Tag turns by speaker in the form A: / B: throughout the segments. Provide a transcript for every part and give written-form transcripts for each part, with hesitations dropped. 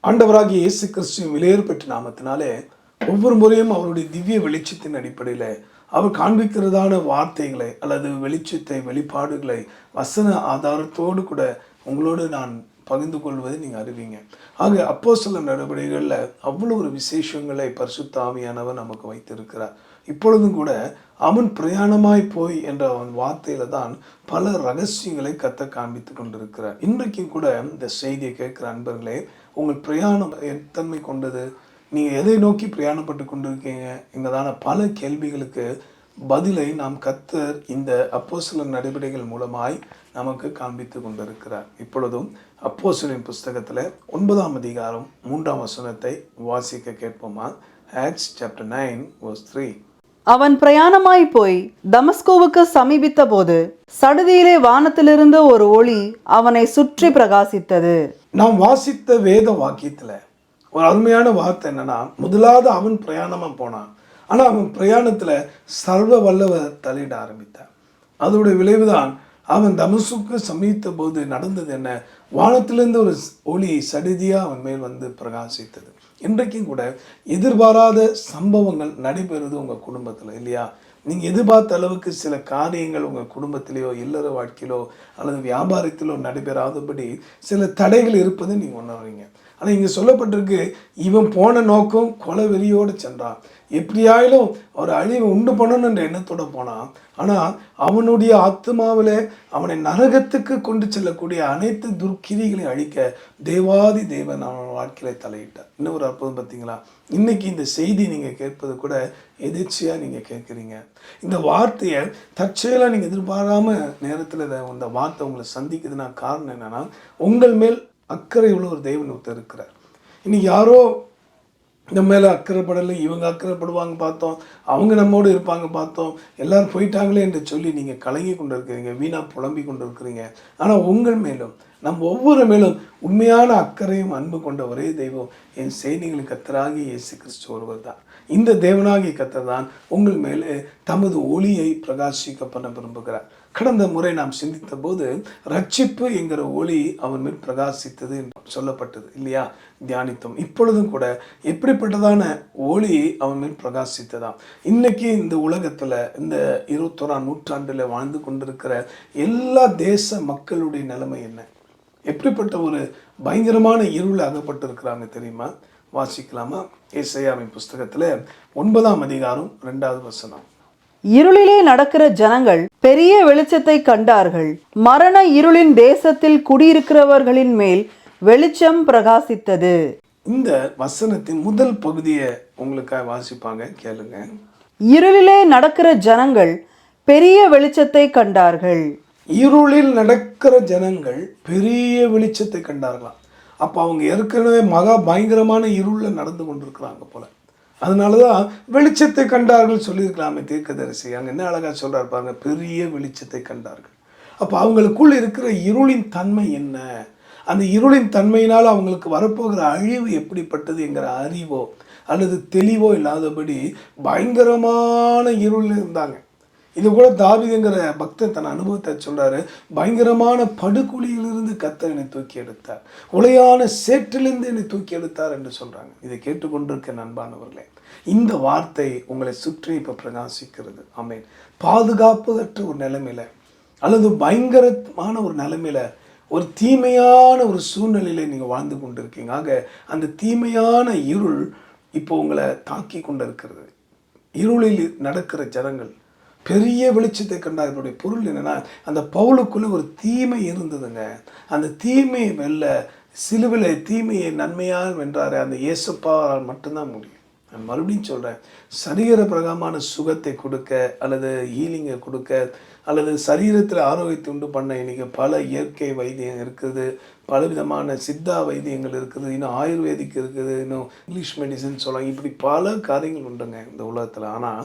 A: ஆண்டவராகிய இயேசு கிறிஸ்துவின் விலையேறு பெற்ற நாமத்தினாலே ஒவ்வொரு முறையும் அவருடைய திவ்ய வெளிச்சத்தின் அடிப்படையில் அவர் காண்பிக்கிறதான வார்த்தைகளை அல்லது வெளிச்சத்தை வெளிப்பாடுகளை வசன ஆதாரத்தோடு கூட உங்களோடு நான் பகிர்ந்து கொள்வதை நீங்கள் அறிவீங்க. ஆக அப்போஸ்தலர் நடவடிக்கைகளில் அவ்வளோ ஒரு விசேஷங்களை பரிசுத்த ஆவியானவர் நமக்கு வைத்திருக்கிறார். இப்பொழுதும் கூட அவன் பிரயாணமாய் போய் என்ற அவன் வார்த்தையில தான் பல ரகசியங்களை கத்த காண்பித்து கொண்டிருக்கிறார். இன்றைக்கும் கூட இந்த செய்தியை கேட்கிற அன்பர்களே, உங்கள் பிரயாணம் எத்தன்மை கொண்டது, நீங்கள் எதை நோக்கி பிரயாணப்பட்டு கொண்டிருக்கீங்க என்கிறதான பல கேள்விகளுக்கு பதிலை நாம் கத்தர் இந்த அப்போஸ்தலர் நடவடிக்கைகள் மூலமாய் நமக்கு காண்பித்து கொண்டிருக்கிறார். இப்பொழுதும் அப்போஸ்தலரின் புஸ்தகத்தில் 9ஆம் அதிகாரம் 3ஆம் வசனத்தை வாசிக்க கேட்போமா? Acts chapter 9 verse 3.
B: அவன் பிரயாணமாய் போய் தமஸ்கோவுக்கு சமீபித்த போது சடுதியிலே வானத்திலிருந்து ஒரு ஒளி அவனை சுற்றி பிரகாசித்தது.
A: நாம் வாசித்த வேத வாக்கியத்துல ஒரு அருமையான வார்த்தை என்னன்னா, முதலாவது அவன் பிரயாணமா போனான். ஆனா அவன் பிரயாணத்துல சர்வ வல்லவர் தலையிட ஆரம்பித்தான். அதோட விளைவுதான் அவன் தமஸ்குக்கு சமீபித்த போது நடந்தது என்ன? வானத்திலிருந்து ஒரு ஒளி சடுதியா அவன் மேல் வந்து பிரகாசித்தது. இன்றைக்கும் கூட எதிர்பாராத சம்பவங்கள் நடைபெறுது உங்கள் குடும்பத்தில், இல்லையா? நீங்கள் எதிர்பார்த்த அளவுக்கு சில காரியங்கள் உங்கள் குடும்பத்திலேயோ இல்லற வாழ்க்கையிலோ அல்லது வியாபாரத்திலோ நடைபெறாதபடி சில தடைகள் இருப்பதை நீங்கள் உணர்றீங்க. ஆனால் இங்கே சொல்லப்பட்டிருக்கு, இவன் போன நோக்கம் கொலை வெறியோடு சென்றான். எப்படியாயிலும் ஒரு அழிவை உண்டு பண்ணணுன்ற எண்ணத்தோடு போனான். ஆனால் அவனுடைய ஆத்மாவில் அவனை நரகத்துக்கு கொண்டு செல்லக்கூடிய அனைத்து துர்க்கிரிகளை அழிக்க தேவாதி தேவன் அவன் வாழ்க்கையில் தலையிட்டார். இன்னும் ஒரு அற்புதம் பார்த்தீங்களா? இன்னைக்கு இந்த செய்தி நீங்கள் கேட்பது கூட எதிர்ச்சியாக நீங்கள் கேட்குறீங்க. இந்த வார்த்தையை தற்செயலாக நீங்கள் எதிர்பாராம நேரத்தில் இந்த வார்த்தை உங்களை சந்திக்குதுன்னா காரணம் என்னன்னா, உங்கள் மேல் அக்கறை உள்ள ஒரு தேவன் ஒருத்தர் இருக்கிறார். இன்னைக்கு யாரோ இந்த மேலே அக்கறைப்படலை, இவங்க அக்கறைப்படுவாங்க பார்த்தோம், அவங்க நம்மோடு இருப்பாங்க பார்த்தோம், எல்லாரும் போயிட்டாங்களே என்று சொல்லி நீங்கள் கலங்கி கொண்டு இருக்கிறீங்க, வீணாக புலம்பி கொண்டு இருக்கிறீங்க. ஆனால் உங்கள் மேலும் நம் ஒவ்வொரு மேலும் உண்மையான அக்கறையும் அன்பு கொண்ட ஒரே தெய்வம் என் செய்திகளின் கர்த்தராகிய இயேசு கிறிஸ்து ஒருவர் தான். இந்த தேவனாகிய கர்த்தர் தான் உங்கள் மேலே தமது ஒளியை பிரகாசிக்க பண்ண விரும்புகிறார். கடந்த முறை நாம் சிந்தித்த போது ரட்சிப்பு என்கிற ஒளி அவன் மேல் பிரகாசித்தது என்று சொல்லப்பட்டது, இல்லையா? தியானித்தோம். இப்பொழுதும் கூட எப்படிப்பட்டதான ஒளி அவன் மேல் பிரகாசித்ததாம். இன்னைக்கு இந்த உலகத்தில் இந்த 21ஆம் நூற்றாண்டில் வாழ்ந்து கொண்டிருக்கிற எல்லா தேச மக்களுடைய நிலைமை என்ன? எப்படிப்பட்ட ஒரு பயங்கரமான இருள் அகப்பட்டு இருக்கிறாங்க தெரியுமா? வாசிக்கலாமா? ஏசாயாவின் புஸ்தகத்தில் 9ஆம் அதிகாரம் 2வது வசனம்.
B: இருளிலே நடக்கிற ஜனங்கள் பெரிய வெளிச்சத்தை கண்டார்கள். மரண இருளின் தேசத்தில் குடியிருக்கிறவர்களின் மேல் வெளிச்சம் பிரகாசித்தது.
A: இந்த வசனத்தின் முதல் பகுதியை உங்களுக்காக வாசிப்பாங்க, கேளுங்க.
B: இருளிலே நடக்கிற ஜனங்கள் பெரிய வெளிச்சத்தை கண்டார்கள்.
A: இருளில் நடக்கிற ஜனங்கள் பெரிய வெளிச்சத்தை கண்டார்களாம். அப்போ அவங்க ஏற்கனவே மகா பயங்கரமான இருளில் நடந்து கொண்டிருக்கிறாங்க போல. அதனாலதான் வெளிச்சத்தை கண்டார்கள் சொல்லியிருக்கலாமே தீர்க்கதரிசி. அங்கே என்ன அழகா சொல்றாரு பாருங்க, பெரிய வெளிச்சத்தை கண்டார்கள். அப்போ அவங்களுக்குள் இருக்கிற இருளின் தன்மை என்ன, அந்த இருளின் தன்மையினால் அவங்களுக்கு வரப்போகிற அழிவு எப்படிப்பட்டது என்கிற அறிவோ அல்லது தெளிவோ இல்லாதபடி பயங்கரமான இருளில் இருந்தாங்க. இது கூட தாவீதுங்கிற பக்தர் தன் அனுபவத்தை சொல்றாரு. பயங்கரமான படுகொலியிலிருந்து கர்த்தர் என்னை தூக்கி எடுத்தார், உளையான சேற்றிலிருந்து என்னை தூக்கி எடுத்தார் என்று சொல்றாங்க. இதை கேட்டுக்கொண்டிருக்க நண்பானவர்களே, இந்த வார்த்தை உங்களை சுற்றி இப்ப பிரகாசிக்கிறது. ஆமென். பாதுகாப்பற்ற ஒரு நிலைமையில அல்லது பயங்கரமான ஒரு நிலைமையில ஒரு தீமையான ஒரு சூழ்நிலையில நீங்க வாழ்ந்து கொண்டிருக்கீங்க. ஆக அந்த தீமையான இருள் இப்போ உங்களை தாக்கி கொண்டு இருக்கிறது. இருளில் நடக்கிற ஜனங்கள் பெரிய வெளிச்சத்தை கண்டார். இதனுடைய பொருள் என்னன்னா, அந்த பவுலுக்குள்ள ஒரு தீமை இருந்ததுங்க. அந்த தீமையை வெல்ல சிலுவிலை தீமையை நன்மையால் வென்றாரு அந்த இயேசுப்பாவால் மட்டும்தான் முடியும். நான் மறுபடியும் சொல்கிறேன், சரீர பிரகாரமான சுகத்தை கொடுக்க அல்லது ஹீலிங்கை கொடுக்க அல்லது சரீரத்தில் ஆரோக்கியத்தை உண்டு பண்ண இன்றைக்கி பல இயற்கை வைத்தியம் இருக்குது, பலவிதமான சித்தா வைத்தியங்கள் இருக்குது, இன்னும் ஆயுர்வேதிக் இருக்குது, இன்னும் இங்கிலீஷ் மெடிசன் சொல்லலாம். இப்படி பல காரியங்கள் உண்டுங்க இந்த உலகத்தில். ஆனால்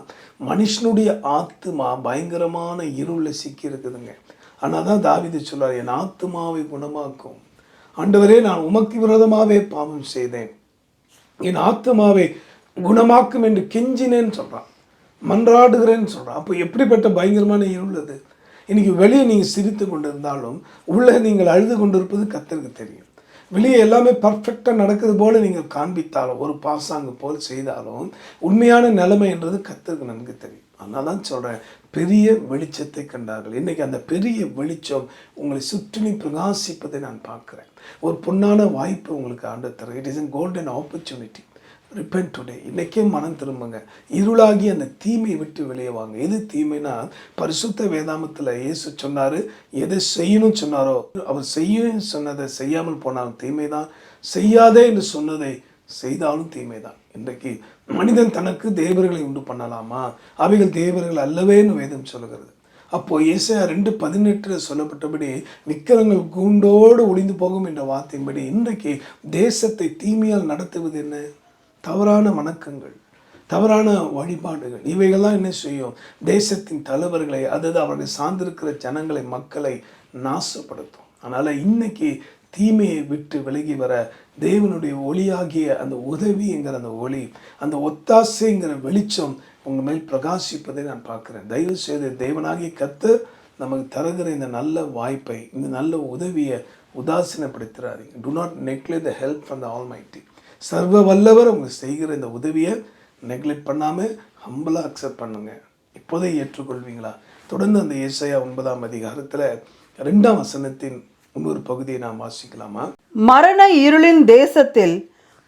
A: மனுஷனுடைய ஆத்துமா பயங்கரமான இருளில் சிக்கி இருக்குதுங்க. ஆனால் தான் தாவீது சொல்றார், என் ஆத்துமாவை குணமாக்கும் ஆண்டவரே, நான் உமக்கு விரோதமாகவே பாவம் செய்தேன், என் ஆத்துமாவை குணமாக்கும் என்று கெஞ்சினேன்னு சொல்கிறான், மன்றாடுகிறேன்னு சொல்கிறான். அப்போ எப்படிப்பட்ட பயங்கரமான இருள் அது! இன்னைக்கு வெளியே நீங்கள் சிரித்து கொண்டு இருந்தாலும் உள்ளே நீங்கள் அழுது கொண்டிருப்பது கர்த்தருக்கு தெரியும். வெளியே எல்லாமே பர்ஃபெக்டாக நடக்குது போல நீங்கள் காண்பித்தாலும், ஒரு பாசாங்கு போல் செய்தாலும், உண்மையான நிலைமை என்றது கர்த்தருக்கு நன்கு தெரியும். அதனால தான் சொல்கிறேன், பெரிய வெளிச்சத்தை கண்டார்கள். இன்றைக்கி அந்த பெரிய வெளிச்சம் உங்களை சுற்றிலும் பிரகாசிப்பதை நான் பார்க்குறேன். ஒரு பொன்னான வாய்ப்பு உங்களுக்கு ஆண்டவர் தர. It is a golden opportunity. Repent today. இன்றைக்கே மனம் திரும்புங்க. இருளாகி அந்த தீமையை விட்டு வெளியே வாங்க. எது தீமைனா, பரிசுத்த வேதாமத்தில் இயேசு சொன்னார், எதை செய்யணும்னு சொன்னாரோ அவர் செய்யணும்னு சொன்னதை செய்யாமல் போனாலும் தீமை தான், செய்யாதே என்று சொன்னதை செய்தாலும் தீமை தான். இன்றைக்கு மனிதன் தனக்கு தேவர்களை உண்டு பண்ணலாமா? அவைகள் தேவர்கள் அல்லவேன்னு வேதம் சொல்லுகிறது. அப்போ ஏசாயா 2:18 சொல்லப்பட்டபடி விக்கிரங்கள் கூண்டோடு ஒளிந்து போகும் என்ற வார்த்தையின்படி இன்றைக்கு தேசத்தை தீமையால் நடத்துவது என்ன? தவறான வணக்கங்கள், தவறான வழிபாடுகள், இவைகள்லாம் என்ன செய்யும்? தேசத்தின் தலைவர்களை, அதாவது அவர்கள் சார்ந்திருக்கிற ஜனங்களை, மக்களை நாசப்படுத்தும். அதனால் இன்னைக்கு தீமையை விட்டு விலகி வர தேவனுடைய ஒளியாகிய அந்த உதவிங்கிற அந்த ஒளி, அந்த ஒத்தாசைங்கிற வெளிச்சம் உங்கள் மேல் பிரகாசிப்பதை நான் பார்க்குறேன். தயவு செய்து தேவனாகிய கர்த்தர் நமக்கு தருகிற இந்த நல்ல வாய்ப்பை, இந்த நல்ல உதவியை உதாசீனப்படுத்துறாதீங்க. Do not neglect the help from the almighty. சர்வ வல்லவர் அவங்க செய்கிற இந்த உதவியை நெக்லெக்ட் பண்ணாமல் ஹம்பிளாக அக்செப்ட் பண்ணுங்க. இப்போதே ஏற்றுக்கொள்வீங்களா? தொடர்ந்து அந்த ஏசாயா 9ஆம் அதிகாரத்தில் 2ஆம் வசனத்தின் இன்னொரு பகுதியை நாம் வாசிக்கலாமா?
B: மரண இருளின் தேசத்தில்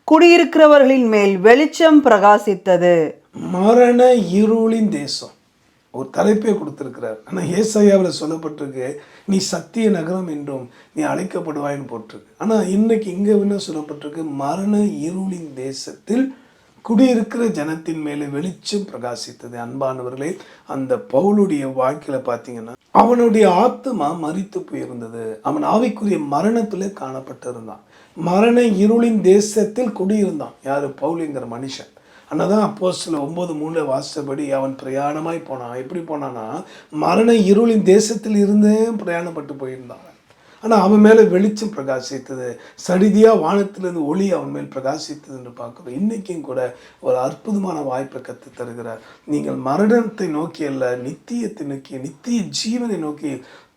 B: குடியிருக்கிறவர்களின் மேல் வெளிச்சம் பிரகாசித்தது.
A: மரண இருளின் தேசம் ஒரு தலைப்பே கொடுத்திருக்கிறார். ஆனால் ஏசாயாவில் சொல்லப்பட்டிருக்கு, நீ சத்திய நகரம் என்றும் நீ அழைக்கப்படுவாயின்னு போட்டிருக்கு. ஆனால் இன்னைக்கு இங்கே என்ன சொல்லப்பட்டிருக்கு? மரண இருளின் தேசத்தில் குடியிருக்கிற ஜனத்தின் மேலே வெளிச்சம் பிரகாசித்தது. அன்பானவர்களே, அந்த பவுலுடைய வாழ்க்கையில் பார்த்தீங்கன்னா அவனுடைய ஆத்துமா மரித்து போயிருந்தது. அவன் ஆவிக்குரிய மரணத்திலே காணப்பட்டிருந்தான். மரண இருளின் தேசத்தில் குடியிருந்தான். யார்? பவுலுங்கிற மனுஷன். ஆனால் தான் அப்போஸ்தலர் 9:3 வாசித்தபடி அவன் பிரயாணமாய் போனான். எப்படி போனான்னா, மரண இருளின் தேசத்தில் இருந்தே பிரயாணப்பட்டு போயிருந்தான். ஆனால் அவன் மேலே வெளிச்சம் பிரகாசித்தது. சடிதியாக வானத்திலிருந்து ஒளி அவன் மேல் பிரகாசித்தது என்று பார்க்குறோம். இன்றைக்கும் கூட ஒரு அற்புதமான வாய்ப்பை கற்று தருகிறார். நீங்கள் மரணத்தை நோக்கி அல்ல, நித்தியத்தை நோக்கி, நித்திய ஜீவனை நோக்கி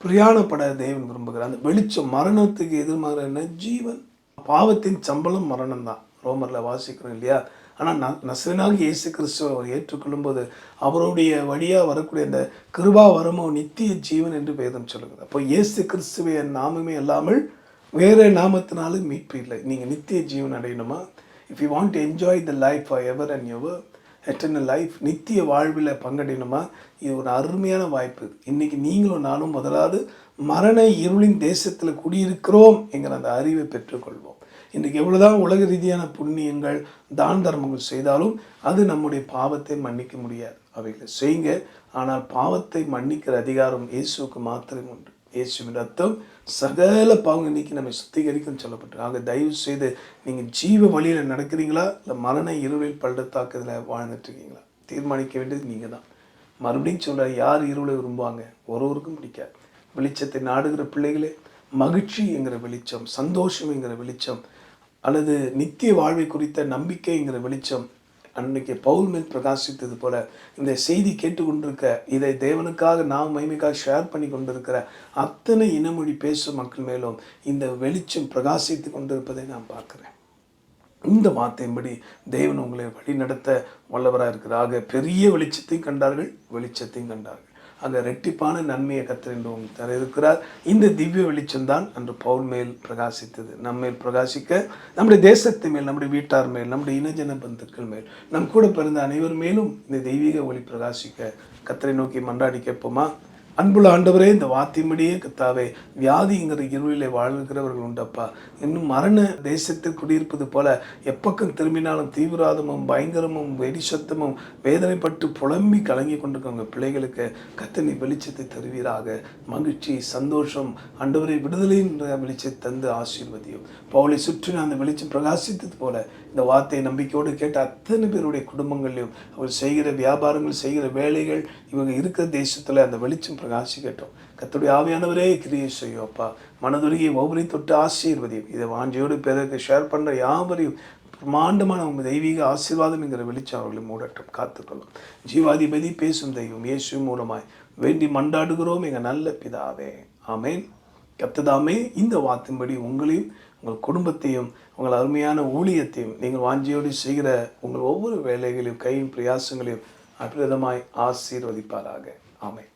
A: பிரயாணப்பட தேவன் விரும்புகிறார். அந்த வெளிச்சம் மரணத்துக்கு எதிர்மாறு என்ன? ஜீவன். பாவத்தின் சம்பளம் மரணம் தான், ரோமரில் வாசிக்கிறோம் இல்லையா? ஆனால் நசரேயனாகிய இயேசு கிறிஸ்துவை அவர் ஏற்றுக்கொள்ளும்போது அவருடைய வழியாக வரக்கூடிய அந்த கிருபா வரமோ நித்திய ஜீவன் என்று வேதம் சொல்லுகிறது. அப்போ இயேசு கிறிஸ்துவை நாமமே இல்லாமல் வேறு நாமத்தினாலும் மீட்பு இல்லை. நீங்கள் நித்திய ஜீவன் அடையணுமா? If you want to enjoy the life for ever and ever, eternal life, நித்திய வாழ்வில் பங்கடையணுமா? இது ஒரு அருமையான வாய்ப்பு. இன்றைக்கி நீங்களும் நானும் முதலாவது மரண இருளின் தேசத்தில் குடியிருக்கிறோம் என்கிற அந்த அறிவை பெற்றுக்கொள்வோம். இன்றைக்கி எவ்வளோதான் உலக ரீதியான புண்ணியங்கள், தான தர்மங்கள் செய்தாலும் அது நம்முடைய பாவத்தை மன்னிக்க முடியாது. அவைகளை செய்யுங்க. ஆனால் பாவத்தை மன்னிக்கிற அதிகாரம் இயேசுக்கு மாத்திரம் உண்டு. இயேசுவின் ரத்தம் சகல பாவங்கள் நீக்கி நம்மை சுத்திகரிக்கும் சொல்லப்பட்டு. ஆக தயவு செய்து நீங்கள் ஜீவ வழியில் நடக்கிறீங்களா, இல்லை மரண இருளில் பள்ளத்தாக்குதில் வாழ்ந்துட்டுருக்கீங்களா? தீர்மானிக்க வேண்டியது நீங்கள் தான். மறுபடியும் சொல்ல, யார் இருளை விரும்புவாங்க? ஒருவருக்கும் பிடிக்காது. வெளிச்சத்தை நாடுகிற பிள்ளைகளே, மகிழ்ச்சி என்கிற வெளிச்சம், சந்தோஷம் என்கிற வெளிச்சம், அல்லது நித்திய வாழ்வை குறித்த நம்பிக்கைங்கிற வெளிச்சம் அன்றைக்கி பவுல் மேல் பிரகாசித்தது போல இந்த செய்தி கேட்டுக்கொண்டிருக்க, இதை தேவனுக்காக நாம் மகிமைக்காக ஷேர் பண்ணி கொண்டிருக்கிற அத்தனை இனமொழி பேசும் மக்கள் மேலும் இந்த வெளிச்சம் பிரகாசித்து கொண்டிருப்பதை நான் பார்க்குறேன். இந்த வார்த்தையின்படி தேவன் உங்களை வழி நடத்த வல்லவராக இருக்கிறாக. பெரிய வெளிச்சத்தையும் கண்டார்கள், வெளிச்சத்தையும் கண்டார்கள். அந்த ரெட்டிப்பான நன்மையை கர்த்தர் என்று உங்களுக்கு தர இருக்கிறார். இந்த திவ்ய வெளிச்சம்தான் அன்று பவுல் மேல் பிரகாசித்தது. நம்மேல் பிரகாசிக்க, நம்முடைய தேசத்து மேல், நம்முடைய வீட்டார் மேல், நம்முடைய இனஜன பந்துக்கள் மேல், நம் கூட பிறந்த அனைவர் மேலும் இந்த தெய்வீக ஒளி பிரகாசிக்க கர்த்தரை நோக்கி மன்றாடி கேட்போமா? அன்புள்ள ஆண்டவரே, இந்த வார்த்தையின்படியே கர்த்தாவே, வியாதிங்கிற இருளிலே வாழ்கிறவர்கள் உண்டப்பா. இன்னும் மரண தேசத்தில் குடியிருப்பது போல எப்பக்கம் திரும்பினாலும் தீவிரவாதமும் பயங்கரமும் வெடி சத்தமும் வேதனைப்பட்டு புலம்பி கலங்கி கொண்டிருக்கவங்க பிள்ளைகளுக்கு கர்த்தர் நீ வெளிச்சத்தை தருவீராக. மகிழ்ச்சி, சந்தோஷம், ஆண்டவரை விடுதலையின் வெளிச்சத்தை தந்து ஆசீர்வதியும். பவுலை சுற்றி அந்த வெளிச்சம் பிரகாசித்தது போல இந்த வார்த்தையை நம்பிக்கையோடு கேட்ட அத்தனை பேருடைய குடும்பங்களையும், அவர் செய்கிற வியாபாரங்கள், செய்கிற வேலைகள், இவங்க இருக்கிற தேசத்தில் அந்த வெளிச்சம் பிரகாசிக்கட்டும். கர்த்தருடைய ஆவியானவரே கிரியை செய்யும் அப்பா. மனதுருகி ஒவ்வொரு தொட்டு ஆசீர்வதியும். இதை வாஞ்சியோடு பிறகு ஷேர் பண்ணுற யாவரையும் பிரமாண்டமான உங்கள் தெய்வீக ஆசீர்வாதம் என்கிற வெளிச்சம் அவர்களை மூடட்டும், காத்துக்கொள்ளும். ஜீவாதிபதி பேசும் தெய்வம் இயேசு மூலமாய் வேண்டி மண்டாடுகிறோம் எங்கள் நல்ல பிதாவே, ஆமேன். கர்த்ததாமே இந்த வார்த்தையின்படி உங்களையும் உங்கள் குடும்பத்தையும் உங்கள் அருமையான ஊழியத்தையும் நீங்கள் வாஞ்சியோடு செய்கிற உங்கள் ஒவ்வொரு வேலைகளையும் கையின் பிரயாசங்களையும் அற்புதமாய் ஆசீர்வதிப்பாராக. ஆமென்.